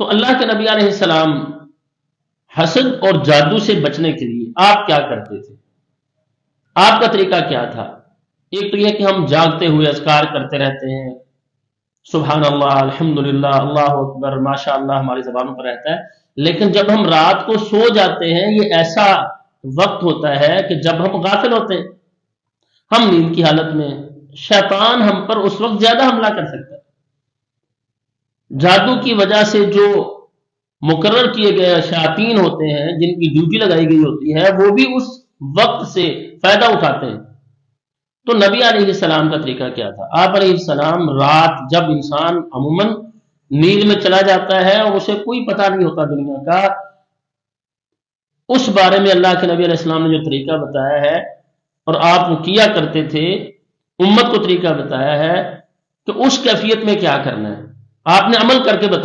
तो अल्लाह के नबी अलैहिस्सलाम हसद और जादू से बचने के लिए आप क्या करते थे? आपका तरीका क्या था? एक तो यह कि हम जागते हुए अज़कार करते रहते हैं, सुभान अल्लाह, अल्हम्दुलिल्लाह, अल्लाहु अकबर, माशाअल्लाह हमारी ज़बानों पर रहता है। लेकिन जब हम रात को सो जाते हैं, ये ऐसा वक्त होता है कि जब हम गाफिल होते हैं, हम नींद की हालत में, शैतान हम पर उस वक्त ज्यादा हमला कर सकता है। जादू की वजह से जो मुकर्रर किए गए शयातीन होते हैं, जिनकी ड्यूटी लगाई गई होती है, वो भी उस वक्त से फायदा उठाते हैं। तो नबी अलैहिस्सलाम का तरीका क्या था? आप अलैहिस्सलाम रात जब इंसान अमूमन नींद में चला जाता है और उसे कोई पता नहीं होता दुनिया का, उस बारे में अल्लाह के नबी अलैहिस्सलाम ने जो तरीका बताया है और आप वो किया करते थे, उम्मत को तरीका बताया है कि उस कैफियत में क्या करना है, आपने अमल करके बताया।